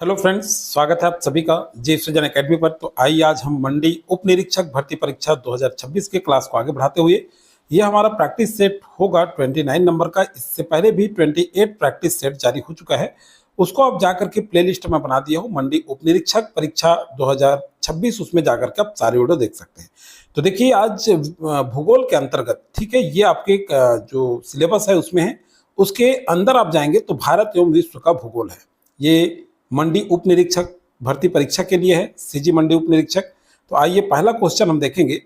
Hello friends, स्वागत है आप सभी का जे सृजन एकेडमी पर। तो आइए आज हम मंडी उप निरीक्षक भर्ती परीक्षा 2026 के क्लास को आगे बढ़ाते हुए ये हमारा प्रैक्टिस सेट होगा 29 नंबर का। इससे पहले भी 28 प्रैक्टिस सेट जारी हो चुका है, उसको आप जाकर के प्लेलिस्ट में बना दिया हो मंडी उप निरीक्षक परीक्षा 2026, उसमें जाकर के आप सारे वीडियो देख सकते हैं। तो देखिए आज भूगोल के अंतर्गत, ठीक है, ये आपके जो सिलेबस है उसमें है, उसके अंदर आप जाएंगे तो भारत एवं विश्व का भूगोल है। ये मंडी उप निरीक्षक भर्ती परीक्षा के लिए है, सीजी मंडी उप निरीक्षक। तो आइए पहला क्वेश्चन हम देखेंगे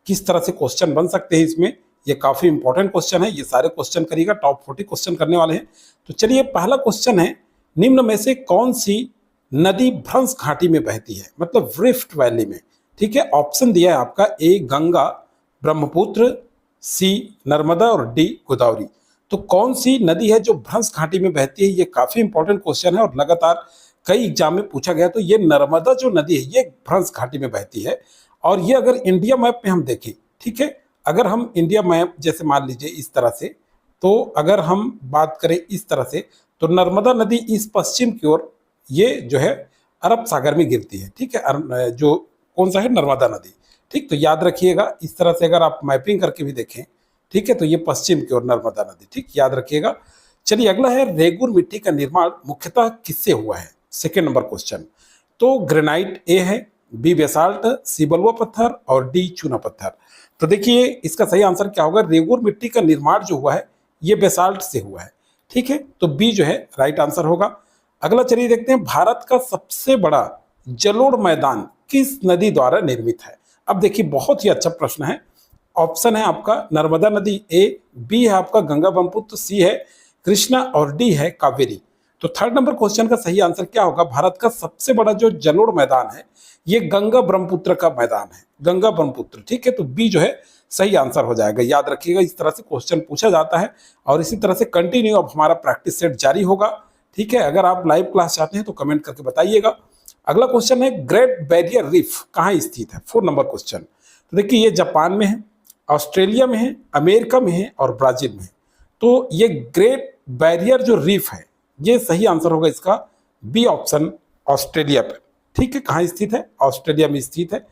किस तरह से क्वेश्चन बन सकते हैं इसमें। ये काफी इंपॉर्टेंट क्वेश्चन है, ये सारे क्वेश्चन करिएगा, टॉप 40 क्वेश्चन करने वाले हैं। तो चलिए पहला क्वेश्चन है, निम्न में से कौन सी नदी भ्रंश घाटी में बहती है, मतलब रिफ्ट वैली में। ठीक है, ऑप्शन दिया है आपका ए गंगा, ब्रह्मपुत्र, सी नर्मदा और डी गोदावरी। तो कौन सी नदी है जो भ्रंश घाटी में बहती है, ये काफी इंपॉर्टेंट क्वेश्चन है और लगातार कई एग्जाम में पूछा गया। तो ये नर्मदा जो नदी है ये भ्रंश घाटी में बहती है। और ये अगर इंडिया मैप में हम देखें, ठीक है, अगर हम इंडिया मैप जैसे मान लीजिए इस तरह से, तो अगर हम बात करें इस तरह से, तो नर्मदा नदी इस पश्चिम की ओर ये जो है अरब सागर में गिरती है। ठीक है, जो कौन सा है, नर्मदा नदी। ठीक, तो याद रखिएगा इस तरह से अगर आप मैपिंग करके भी देखें, ठीक है, तो ये पश्चिम की ओर नर्मदा नदी, ठीक, याद रखिएगा। चलिए अगला है, रेगुर मिट्टी का निर्माण मुख्यतः किससे हुआ है, सेकेंड नंबर क्वेश्चन। तो ग्रेनाइट ए है, बी बेसाल्ट, सी बलुआ पत्थर और डी चूना पत्थर। तो देखिए इसका सही आंसर क्या होगा, रेगुर मिट्टी का निर्माण जो हुआ है ये बेसाल्ट से हुआ है। ठीक है, तो बी जो है राइट आंसर होगा। अगला चलिए देखते हैं, भारत का सबसे बड़ा जलोढ़ मैदान किस नदी द्वारा निर्मित है। अब देखिए बहुत ही अच्छा प्रश्न है। ऑप्शन है आपका नर्मदा नदी ए, बी है आपका गंगा ब्रह्मपुत्र, सी है कृष्णा और डी है कावेरी। तो थर्ड नंबर क्वेश्चन का सही आंसर क्या होगा, भारत का सबसे बड़ा जो जलोढ़ मैदान है ये गंगा ब्रह्मपुत्र का मैदान है, गंगा ब्रह्मपुत्र। ठीक है, तो बी जो है सही आंसर हो जाएगा। याद रखिएगा इस तरह से क्वेश्चन पूछा जाता है और इसी तरह से कंटिन्यू अब हमारा प्रैक्टिस सेट जारी होगा। ठीक है, अगर आप लाइव क्लास चाहते हैं तो कमेंट करके बताइएगा। अगला क्वेश्चन है, ग्रेट बैरियर रीफ कहाँ स्थित है, 4 नंबर क्वेश्चन। तो देखिए ये जापान में है, ऑस्ट्रेलिया में है, अमेरिका में है और ब्राजील में है। तो ये ग्रेट बैरियर जो रीफ है ये सही आंसर होगा इसका बी ऑप्शन, ऑस्ट्रेलिया पर। ठीक है, कहाँ स्थित है, ऑस्ट्रेलिया में स्थित है।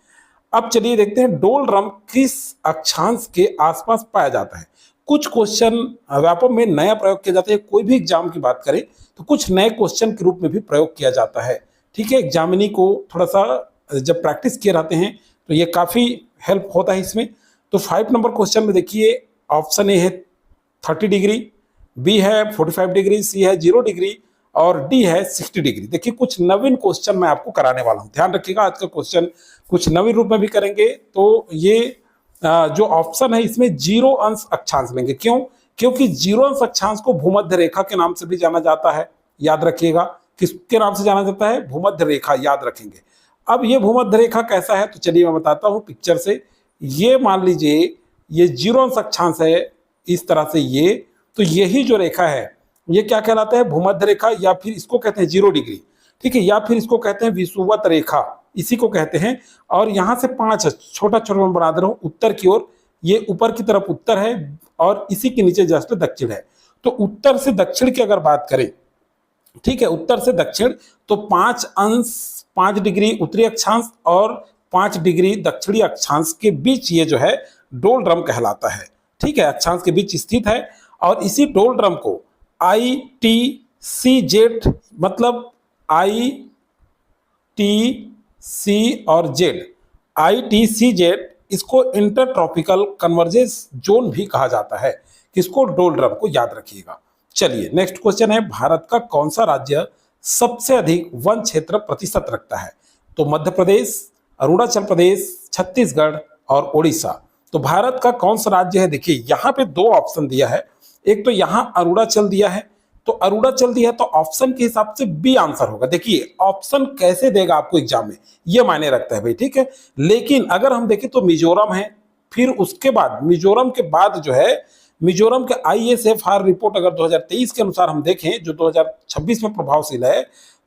अब चलिए देखते हैं, डोलरम किस अक्षांश के आसपास पाया जाता है। कुछ क्वेश्चन व्यापक में नया प्रयोग किया जाता है, कोई भी एग्जाम की बात करें तो कुछ नए क्वेश्चन के रूप में भी प्रयोग किया जाता है। ठीक है, एग्जामिनी को थोड़ा सा जब प्रैक्टिस किए रहते हैं तो ये काफी हेल्प होता है इसमें। तो 5 नंबर क्वेश्चन में देखिए ऑप्शन ए है 30 डिग्री, बी है 45 डिग्री, सी है 0 डिग्री और डी है 60 डिग्री। देखिए कुछ नवीन क्वेश्चन मैं आपको कराने वाला हूं, ध्यान रखिएगा। आज का क्वेश्चन कुछ नवीन रूप में भी करेंगे। तो ये जो ऑप्शन है इसमें 0 अंश अक्षांश लेंगे। क्यों? क्योंकि 0 अंश अक्षांश को भूमध्य रेखा के नाम से भी जाना जाता है। याद रखिएगा किसके नाम से जाना जाता है, भूमध्य रेखा, याद रखेंगे। अब ये भूमध्य रेखा कैसा है तो चलिए मैं बताता हूं पिक्चर से। ये मान लीजिए ये 0 अंश अक्षांश है इस तरह से, ये तो यही जो रेखा है ये क्या कहलाता है, भूमध्य रेखा, या फिर इसको कहते हैं 0 डिग्री। ठीक है, या फिर इसको कहते हैं विषुवत रेखा, इसी को कहते हैं। और यहाँ से 5 छोटा छोटा मैं बना दे रहा हूँ उत्तर की ओर, ये ऊपर की तरफ उत्तर है और इसी के नीचे जस्ट दक्षिण है। तो उत्तर से दक्षिण की अगर बात करें, ठीक है, उत्तर से दक्षिण, तो 5 डिग्री उत्तरी अक्षांश और 5 डिग्री दक्षिणी अक्षांश के बीच ये जो है डोलड्रम कहलाता है। ठीक है, अक्षांश के बीच स्थित है और इसी डोलड्रम को ITCZ, मतलब ITC और जेड, ITCZ, इसको इंटर ट्रॉपिकल कन्वर्जेंस जोन भी कहा जाता है। किसको, डोलड्रम को, याद रखिएगा। चलिए नेक्स्ट क्वेश्चन है, भारत का कौन सा राज्य सबसे अधिक वन क्षेत्र प्रतिशत रखता है। तो मध्य प्रदेश, अरुणाचल प्रदेश, छत्तीसगढ़ और ओडिशा। तो भारत का कौन सा राज्य है, देखिए यहाँ पे 2 ऑप्शन दिया है। एक तो यहाँ अरुणाचल दिया है, तो अरुणाचल दिया है तो ऑप्शन के हिसाब से बी आंसर होगा। देखिए ऑप्शन कैसे देगा आपको एग्जाम में ये मायने रखता है भाई। ठीक है, लेकिन अगर हम देखें तो मिजोरम है, फिर उसके बाद मिजोरम के बाद जो है मिजोरम के ISFR रिपोर्ट अगर 2023 के अनुसार हम देखें जो 2026 में प्रभावशील है,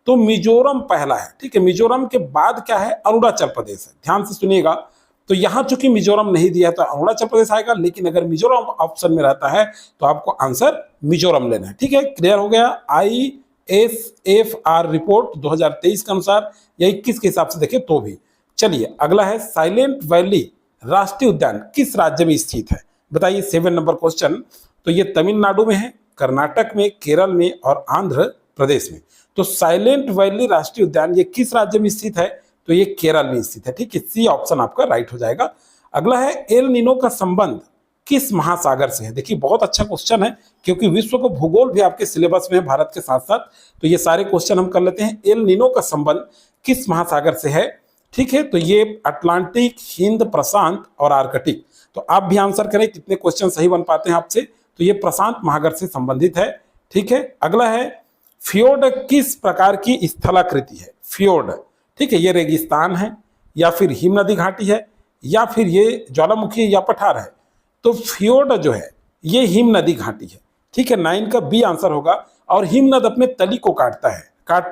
तो मिजोरम पहला है। ठीक है, मिजोरम के बाद क्या है, अरुणाचल प्रदेश है। ध्यान से सुनिएगा, तो यहां चूंकि मिजोरम नहीं दिया है तो अरुणाचल प्रदेश आएगा, लेकिन अगर मिजोरम ऑप्शन में रहता है तो आपको आंसर मिजोरम लेना है। ठीक है, क्लियर हो गया। SFR रिपोर्ट 2023 के अनुसार या 21 के हिसाब से देखें तो भी। चलिए अगला है साइलेंट वैली राष्ट्रीय उद्यान किस राज्य में स्थित है, बताइए 7 नंबर क्वेश्चन। तो ये तमिलनाडु में है, कर्नाटक में, केरल में और आंध्र प्रदेश में। तो साइलेंट वैली राष्ट्रीय उद्यान ये किस राज्य में स्थित है, तो ये केरल में स्थित है, ठीक है। सी ऑप्शन आपका राइट हो जाएगा। अगला है एल नीनो का संबंध किस महासागर से है। देखिए बहुत अच्छा क्वेश्चन है, क्योंकि विश्व को भूगोल भी आपके सिलेबस में है भारत के साथ साथ, तो ये सारे क्वेश्चन हम कर लेते हैं। एल नीनो का संबंध किस महासागर से है, ठीक है। तो ये अटलांटिक, हिंद प्रशांत और आर्कटिक। तो आप भी आंसर करें कितने क्वेश्चन सही बन पाते हैं आपसे। तो ये प्रशांत महासागर से संबंधित है, ठीक है। अगला है फ्योर्ड किस प्रकार की स्थलाकृति है। फ्योर्ड, ठीक है, ये रेगिस्तान है या फिर हिम नदी घाटी है या फिर ये ज्वालामुखी है या पठार है। तो फ्योर्ड जो है ये हिम नदी घाटी है, ठीक है। 9 का बी आंसर होगा। और हिमनद अपने तली को काटता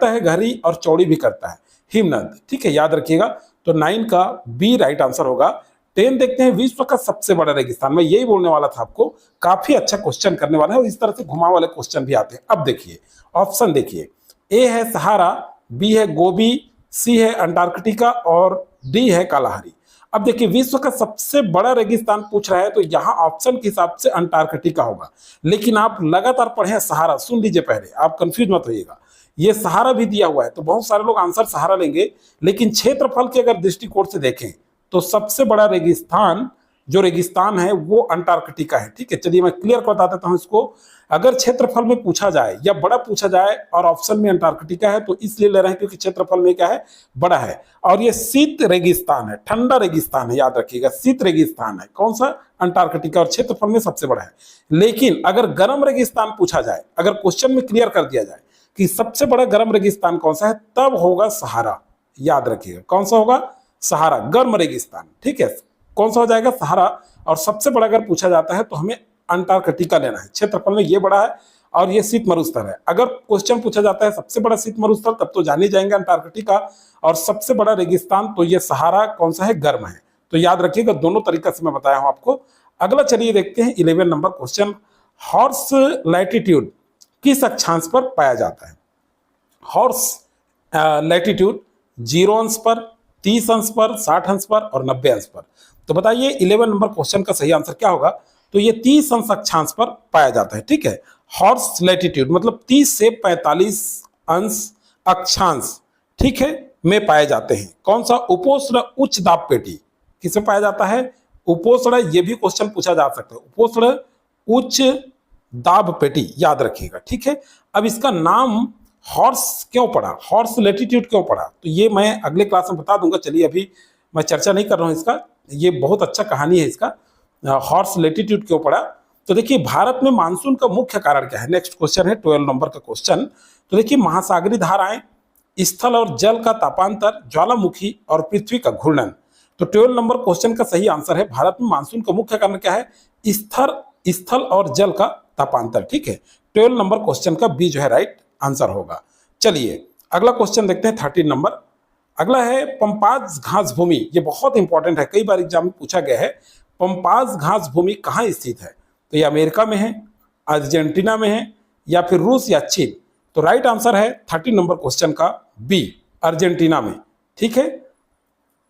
है गहरी और चौड़ी भी करता है हिमनद, ठीक है, याद रखिएगा। तो 9 का बी राइट आंसर होगा। 10 देखते हैं विश्व का सबसे बड़ा रेगिस्तान। मैं यही बोलने वाला था आपको, काफी अच्छा क्वेश्चन करने वाला है और इस तरह से घुमाव वाले क्वेश्चन भी आते हैं। अब देखिए ऑप्शन देखिए, ए है सहारा, बी है गोबी, सी है अंटार्कटिका और डी है कालाहारी। अब देखिए विश्व का सबसे बड़ा रेगिस्तान पूछ रहा है, तो यहाँ ऑप्शन के हिसाब से अंटार्कटिका होगा। लेकिन आप लगातार पढ़े सहारा, सुन लीजिए पहले, आप कंफ्यूज मत होइएगा। ये सहारा भी दिया हुआ है, तो बहुत सारे लोग आंसर सहारा लेंगे, लेकिन क्षेत्रफल के अगर दृष्टिकोण से देखें तो सबसे बड़ा रेगिस्तान है वो अंटार्कटिका है, ठीक है। चलिए मैं क्लियर कर बता देता हूं इसको। अगर क्षेत्रफल में पूछा जाए या बड़ा पूछा जाए और ऑप्शन में अंटार्कटिका है, तो इसलिए ले रहे हैं क्योंकि क्षेत्रफल में क्या है, बड़ा है। और ये शीत रेगिस्तान है, ठंडा रेगिस्तान है, याद रखिएगा शीत रेगिस्तान है। कौन सा, अंटार्कटिका, और क्षेत्रफल में सबसे बड़ा है। लेकिन अगर गर्म रेगिस्तान पूछा जाए, अगर क्वेश्चन में क्लियर कर दिया जाए कि सबसे बड़ा गर्म रेगिस्तान कौन सा है, तब होगा सहारा, याद रखिएगा। कौन सा होगा, सहारा, गर्म रेगिस्तान, ठीक है। कौन सा हो जाएगा, सहारा। और सबसे बड़ा अगर पूछा जाता है तो हमें अंटार्कटिका लेना है, क्षेत्रफल में ये बड़ा है और ये शीत मरुस्थल है। अगर क्वेश्चन पूछा जाता है सबसे बड़ा शीत मरुस्थल, तब तो जान ही जाएंगे अंटार्कटिका। और सबसे बड़ा रेगिस्तान तो ये सहारा कौन सा है, गर्म है। तो याद रखिएगा, दोनों तरीका से मैं बताया हूं आपको। अगला चलिए देखते हैं 11 नंबर क्वेश्चन। हॉर्स लैटिट्यूड किस अक्षांश पर पाया जाता है। हॉर्स लैटिट्यूड 0 अंश पर, 30 अंश पर, 60 अंश पर और 90 अंश पर। तो बताइए 11 नंबर क्वेश्चन का सही आंसर क्या होगा। तो ये 30 अंश अक्षांश पर पाया जाता है, ठीक है। हॉर्स लैटिट्यूड मतलब 30 से 45 अंश अक्षांश, ठीक है, में पाए जाते हैं। कौन सा, उपोष्ण उच्च दाब पेटी किसमें पाया जाता है, उपोष्ण, ये भी क्वेश्चन पूछा जा सकता है, उपोष्ण उच्च दाब पेटी, याद रखिएगा, ठीक है। अब इसका नाम हॉर्स क्यों पड़ा, हॉर्स लैटिट्यूड क्यों पड़ा, तो ये मैं अगले क्लास में बता दूंगा। चलिए अभी मैं चर्चा नहीं कर रहा हूं इसका, ये बहुत अच्छा कहानी है इसका, हॉर्स लैटिट्यूड क्यों पड़ा। तो देखिए भारत में मानसून का मुख्य कारण क्या है। नेक्स्ट क्वेश्चन है 12 नंबर का क्वेश्चन। तो देखिए महासागरीय धाराएं, स्थल और जल का तापांतर, ज्वालामुखी और पृथ्वी का घूर्णन। तो 12 नंबर क्वेश्चन का सही आंसर है, भारत में मानसून का मुख्य कारण क्या है, स्थल और जल का तापांतर, ठीक है। 12 नंबर क्वेश्चन का बी जो है राइट आंसर होगा। चलिए अगला क्वेश्चन देखते हैं 13 नंबर। अगला है पंपाज घास भूमि, ये बहुत इंपॉर्टेंट है, कई बार एग्जाम में पूछा गया है। पंपाज घास भूमि कहाँ स्थित है, तो ये अमेरिका में है, अर्जेंटीना में है या फिर रूस या चीन। तो राइट आंसर है 13 नंबर क्वेश्चन का बी, अर्जेंटीना में, ठीक है।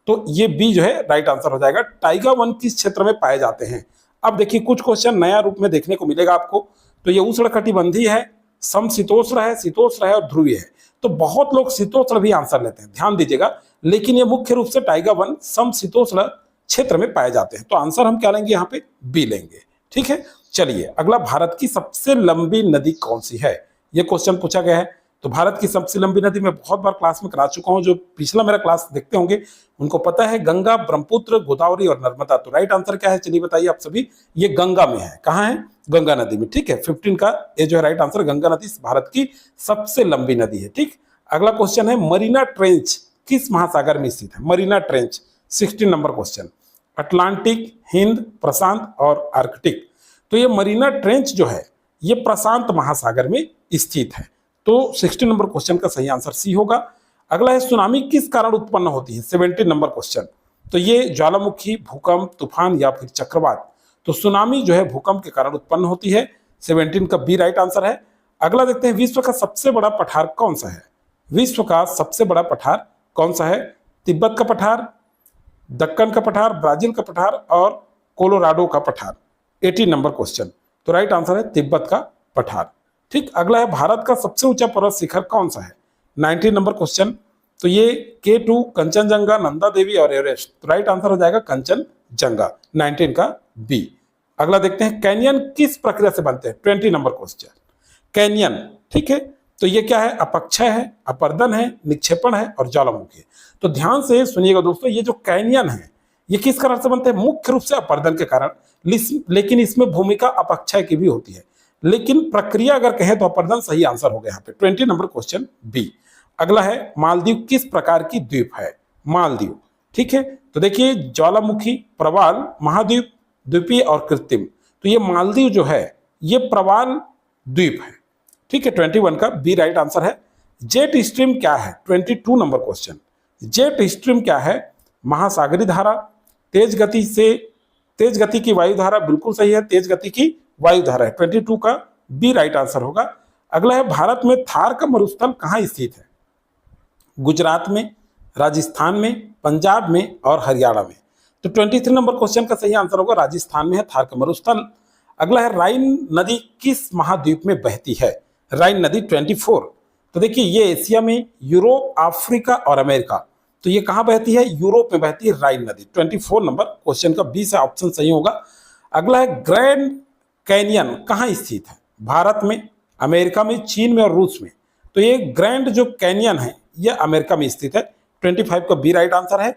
तो ये बी जो है राइट आंसर हो जाएगा। टाइगा वन किस क्षेत्र में पाए जाते हैं। अब देखिए कुछ क्वेश्चन नया रूप में देखने को मिलेगा आपको। तो ये उष्णकटिबंधीय है, समशीतोष्ण है, शीतोष्ण है और ध्रुवीय है। तो बहुत लोग शीतोष्ण भी आंसर लेते हैं, ध्यान दीजिएगा, लेकिन ये मुख्य रूप से टाइगा वन समशीतोष्ण क्षेत्र में पाए जाते हैं। तो आंसर हम क्या लेंगे, यहाँ पे बी लेंगे, ठीक है। चलिए अगला, भारत की सबसे लंबी नदी कौन सी है, ये क्वेश्चन पूछा गया है। तो भारत की सबसे लंबी नदी मैं बहुत बार क्लास में करा चुका हूं, जो पिछला मेरा क्लास देखते होंगे उनको पता है, गंगा, ब्रह्मपुत्र, गोदावरी और नर्मदा। तो राइट आंसर क्या है, चलिए बताइए आप सभी। ये गंगा में है, कहाँ है, गंगा नदी में, ठीक है। 15 का ये जो है राइट आंसर, गंगा नदी भारत की सबसे लंबी नदी है, ठीक। अगला क्वेश्चन है मरीना ट्रेंच किस महासागर में स्थित है। मरीना ट्रेंच 16 नंबर क्वेश्चन, अटलांटिक, हिंद, प्रशांत और आर्कटिक। तो ये मरीना ट्रेंच जो है ये प्रशांत महासागर में स्थित है। तो 16 नंबर क्वेश्चन का सही आंसर सी होगा। अगला है सुनामी किस कारण उत्पन्न होती है, 17 नंबर क्वेश्चन। तो ये ज्वालामुखी, भूकंप, तूफान या फिर चक्रवात। तो सुनामी जो है भूकंप के कारण उत्पन्न होती है, 17 का बी राइट आंसर है। अगला देखते हैं, विश्व का सबसे बड़ा पठार कौन सा है? विश्व का सबसे बड़ा पठार कौन सा है? तिब्बत का पठार, दक्कन का पठार, ब्राजील का पठार और कोलोराडो का पठार। 18 नंबर क्वेश्चन। तो राइट आंसर है तिब्बत का पठार। ठीक, अगला है, भारत का सबसे ऊंचा पर्वत शिखर कौन सा है? 19 नंबर क्वेश्चन। तो ये K2, कंचनजंगा, नंदा देवी और एवरेस्ट। तो राइट आंसर हो जाएगा कंचनजंगा, 19 का बी। अगला देखते हैं, कैनियन किस प्रक्रिया से बनते हैं? 20 नंबर क्वेश्चन। कैनियन, ठीक है, तो ये क्या है? अपक्षय है, अपर्दन है, निक्षेपण है और ज्वालामुखी है। तो ध्यान से सुनिएगा दोस्तों, ये जो कैनियन है ये किस कारण से बनते हैं? मुख्य रूप से अपर्दन के कारण, लेकिन इसमें भूमिका अपक्षय की भी होती है, लेकिन प्रक्रिया अगर कहें तो अपर्दन सही आंसर हो गया यहाँ पे। 20 नंबर क्वेश्चन बी। अगला है, मालदीव किस प्रकार की द्वीप है? मालदीव, ठीक है, तो देखिए ज्वालामुखी, प्रवाल, महाद्वीप, द्वीपीय और कृत्रिम। तो ये मालदीव जो है ये प्रवाल द्वीप है, ठीक है, 21 का बी राइट आंसर है। जेट स्ट्रीम क्या है? 22 नंबर क्वेश्चन। जेट स्ट्रीम क्या है? महासागरी धारा, तेज गति की वायु धारा, बिल्कुल सही है, तेज गति की वायु धारा है, 22 का बी राइट आंसर होगा। अगला है, भारत में थार का मरुस्थल कहाँ स्थित है? गुजरात में, राजस्थान में, पंजाब में और हरियाणा में। तो 23 नंबर क्वेश्चन का सही आंसर होगा राजस्थान में है थार का मरुस्थल। अगला है, राइन नदी किस महाद्वीप में बहती है? राइन नदी 24। तो देखिए ये एशिया में, यूरोप, अफ्रीका और अमेरिका। तो ये कहाँ बहती है? यूरोप में बहती है राइन नदी। 24 नंबर क्वेश्चन का बी से ऑप्शन सही होगा। अगला है, ग्रैंड कैनियन कहाँ स्थित है? भारत में, अमेरिका में, चीन में और रूस में। तो ये ग्रैंड जो कैनियन है ये अमेरिका में स्थित है, 25 का बी राइट आंसर है।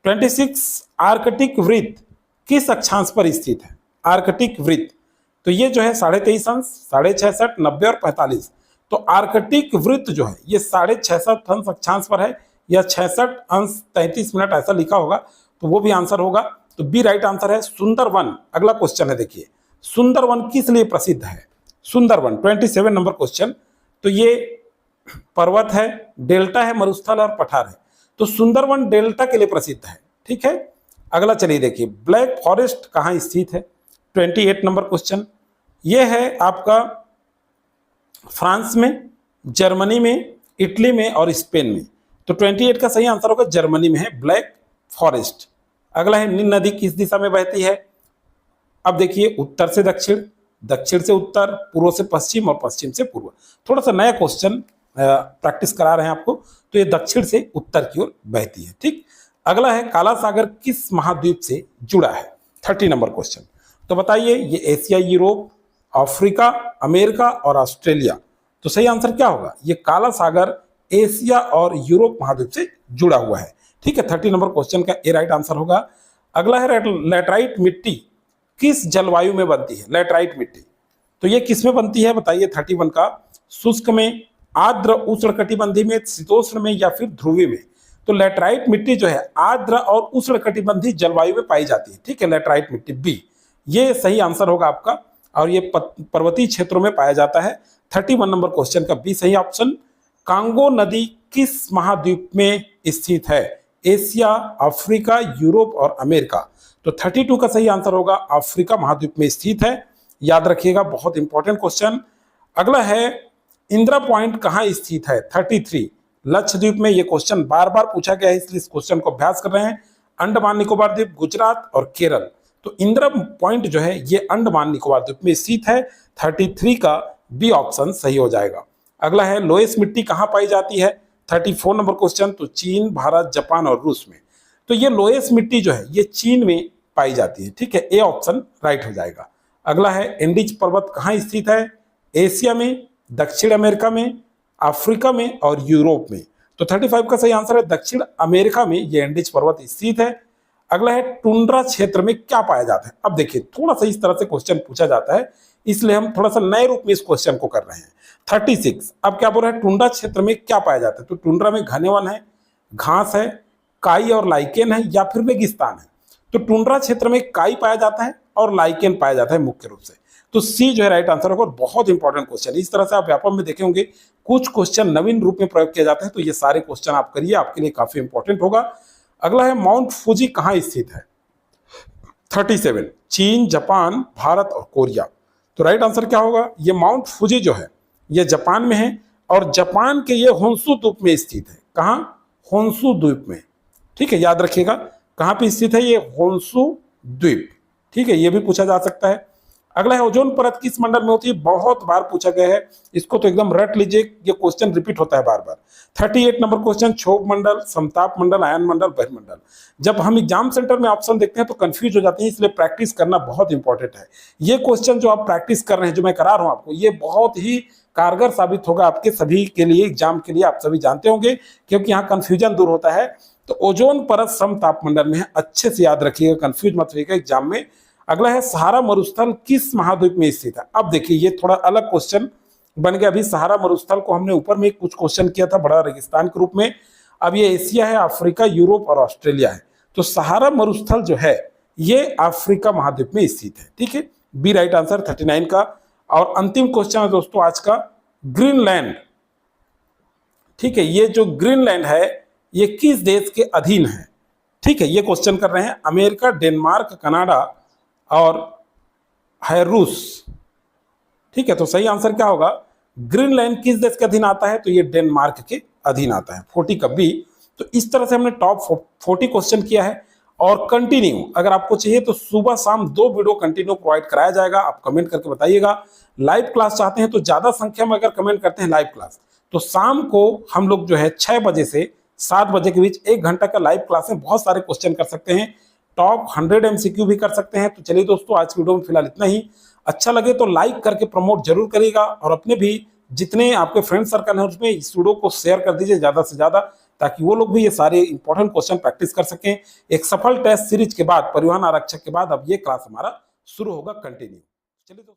26, आर्कटिक वृत्त किस अक्षांश पर स्थित है? आर्कटिक वृत्त, तो ये जो है 23.5 अंश, 66.5, 90 और 45। तो आर्कटिक वृत्त जो है ये 66.5 अंश अक्षांश पर है, या 66 अंश 33 मिनट ऐसा लिखा होगा, तो वो भी आंसर होगा। तो बी राइट आंसर है। सुंदरवन अगला क्वेश्चन है, देखिए सुंदरवन किस लिए प्रसिद्ध है? Sundarban 27 number question. तो ये पर्वत है, डेल्टा है, मरुस्थल और पठार है। तो सुंदरवन डेल्टा के लिए प्रसिद्ध है, ठीक है। अगला चलिए देखिए, ब्लैक फॉरेस्ट कहाँ स्थित है? 28 नंबर क्वेश्चन। ये है आपका फ्रांस में, जर्मनी में, इटली में और स्पेन में। तो 28 का सही आंसर होगा जर्मनी में है ब्लैक फॉरेस्ट। अगला है, नील नदी किस दिशा में बहती है? अब देखिए, उत्तर से दक्षिण, दक्षिण से उत्तर, पूर्व से पश्चिम और पश्चिम से पूर्व। थोड़ा सा नया क्वेश्चन प्रैक्टिस करा रहे हैं आपको। तो ये दक्षिण से उत्तर की ओर बहती है, ठीक। अगला है, काला सागर किस महाद्वीप से जुड़ा है? 30 नंबर क्वेश्चन। तो बताइए, ये एशिया, यूरोप, अफ्रीका, अमेरिका और ऑस्ट्रेलिया। तो सही आंसर क्या होगा? ये काला सागर एशिया और यूरोप महाद्वीप से जुड़ा हुआ है, ठीक है। 30 नंबर क्वेश्चन का ए राइट आंसर होगा। अगला है, लैटराइट मिट्टी किस जलवायु में बनती है? लैटराइट मिट्टी, तो ये किस में बनती है बताइए? 31 का, शुष्क में, आर्द्र उष्णकटिबंधीय में, शीतोष्ण में या फिर ध्रुवीय में। तो लैटराइट मिट्टी जो है आर्द्र और उष्णकटिबंधीय जलवायु में पाई जाती है, ठीक है। लैटराइट मिट्टी बी, ये सही आंसर होगा आपका, और ये पर्वतीय क्षेत्रों में पाया जाता है। 31 नंबर क्वेश्चन का बी सही ऑप्शन। कांगो नदी किस महाद्वीप में स्थित है? एशिया, अफ्रीका, यूरोप और अमेरिका। तो 32 का सही आंसर होगा अफ्रीका महाद्वीप में स्थित है, याद रखिएगा, बहुत इंपॉर्टेंट क्वेश्चन। अगला है, इंदिरा पॉइंट कहाँ स्थित है? 33, लक्षद्वीप में। ये क्वेश्चन बार बार पूछा गया है, इसलिए इस क्वेश्चन को अभ्यास कर रहे हैं। अंडमान निकोबार द्वीप, गुजरात और केरल। तो इंदिरा पॉइंट जो है ये अंडमान निकोबार द्वीप में स्थित है। 33 का बी ऑप्शन सही हो जाएगा। अगला है, लोएस मिट्टी कहाँ पाई जाती है? 34 नंबर क्वेश्चन। तो चीन, भारत, जापान और रूस में। तो ये लोएस मिट्टी जो है ये चीन में पाई जाती है, ठीक है। ए ऑप्शन राइट हो जाएगा। अगला है, एंडीज पर्वत कहाँ स्थित है? एशिया में, दक्षिण अमेरिका में, अफ्रीका में और यूरोप में। तो 35 का सही आंसर है दक्षिण अमेरिका में ये एंडीज पर्वत स्थित है। अगला है, टुंड्रा क्षेत्र में क्या पाया जाता है? अब देखिए, थोड़ा सा इस तरह से क्वेश्चन पूछा जाता है, इसलिए हम थोड़ा सा नए रूप में इस क्वेश्चन को कर रहे हैं। 36, अब क्या बोल रहा है? टुंड्रा क्षेत्र में क्या पाया जाता है? तो टुंड्रा में घने वन है, घास है, काई और लाइकेन है या फिर रेगिस्तान है। तो टुंड्रा क्षेत्र में काई पाया जाता है और लाइकेन पाया जाता है मुख्य रूप से। तो सी जो है राइट आंसर होगा। बहुत इंपॉर्टेंट क्वेश्चन, इस तरह से आप व्यापक में देखे होंगे कुछ क्वेश्चन नवीन रूप में प्रयोग किए जाते हैं, तो ये सारे क्वेश्चन आप करिए, आपके लिए काफी इंपॉर्टेंट होगा। अगला है, माउंट फूजी कहाँ स्थित है? 37, चीन, जापान, भारत और कोरिया। तो राइट आंसर क्या होगा? ये माउंट फूजी जो है ये जापान में है और जापान के ये होन्शु द्वीप में स्थित है। कहाँ? होन्शु द्वीप में। ठीक है, याद रखिएगा कहाँ पे स्थित है ये? होन्शु द्वीप। ठीक है, ये भी पूछा जा सकता है। अगला है ओजोन परत किस मंडल में होती है? बहुत बार पूछा गया है, इसको तो एकदम रट लीजिए, ये क्वेश्चन रिपीट होता है बार बार। 38 नंबर क्वेश्चन, क्षोभ मंडल, समताप मंडल, आयन मंडल, बहिर्मंडल। जब हम एग्जाम सेंटर में ऑप्शन देखते हैं तो कंफ्यूज हो जाते हैं, इसलिए प्रैक्टिस करना बहुत इंपॉर्टेंट है। ये क्वेश्चन जो आप प्रैक्टिस कर रहे हैं, जो मैं करा रहा हूं आपको, ये बहुत ही कारगर साबित होगा आपके सभी के लिए, एग्जाम के लिए। आप सभी जानते होंगे क्योंकि यहाँ कंफ्यूजन दूर होता है। तो ओजोन परत समताप मंडल में है, अच्छे से याद रखिएगा, कंफ्यूज मत होइएगा एग्जाम में। अगला है सहारा मरुस्थल किस महाद्वीप में स्थित है? अब देखिए ये थोड़ा अलग क्वेश्चन बन गया। अभी सहारा मरुस्थल को हमने ऊपर में कुछ क्वेश्चन किया था बड़ा रेगिस्तान के रूप में। अब ये एशिया है, अफ्रीका, यूरोप और ऑस्ट्रेलिया है। तो सहारा मरुस्थल जो है ये अफ्रीका महाद्वीप में स्थित है। ठीक है, बी राइट आंसर 39 का। और अंतिम क्वेश्चन है दोस्तों आज का, ग्रीनलैंड। ठीक है, ये जो ग्रीनलैंड है ये किस देश के अधीन है? ठीक है, ये क्वेश्चन कर रहे हैं। अमेरिका, डेनमार्क, कनाडा और है रूस। ठीक है, तो सही आंसर क्या होगा? ग्रीनलैंड किस देश के अधीन आता है? तो ये डेनमार्क के अधीन आता है। 40 का बी। तो इस तरह से हमने टॉप 40 क्वेश्चन किया है। और कंटिन्यू अगर आपको चाहिए तो सुबह शाम 2 वीडियो कंटिन्यू प्रोवाइड कराया जाएगा। आप कमेंट करके बताइएगा। लाइव क्लास चाहते हैं तो ज्यादा संख्या में अगर कमेंट करते हैं लाइव क्लास, तो शाम को हम लोग जो है 6 बजे से 7 बजे के बीच 1 घंटा का लाइव क्लास में बहुत सारे क्वेश्चन कर सकते हैं। टॉप 100 MCQ भी कर सकते हैं। तो चलिए दोस्तों, आज की वीडियो में फिलहाल इतना ही। अच्छा लगे तो लाइक करके प्रमोट जरूर करिएगा और अपने भी जितने आपके फ्रेंड सर्कल हैं उसमें इस वीडियो को शेयर कर दीजिए ज्यादा से ज्यादा, ताकि वो लोग भी ये सारे इंपॉर्टेंट क्वेश्चन प्रैक्टिस कर सकें। एक सफल टेस्ट सीरीज के बाद, परिवहन आरक्षक के बाद अब ये क्लास हमारा शुरू होगा कंटिन्यू। चलिए दोस्तों।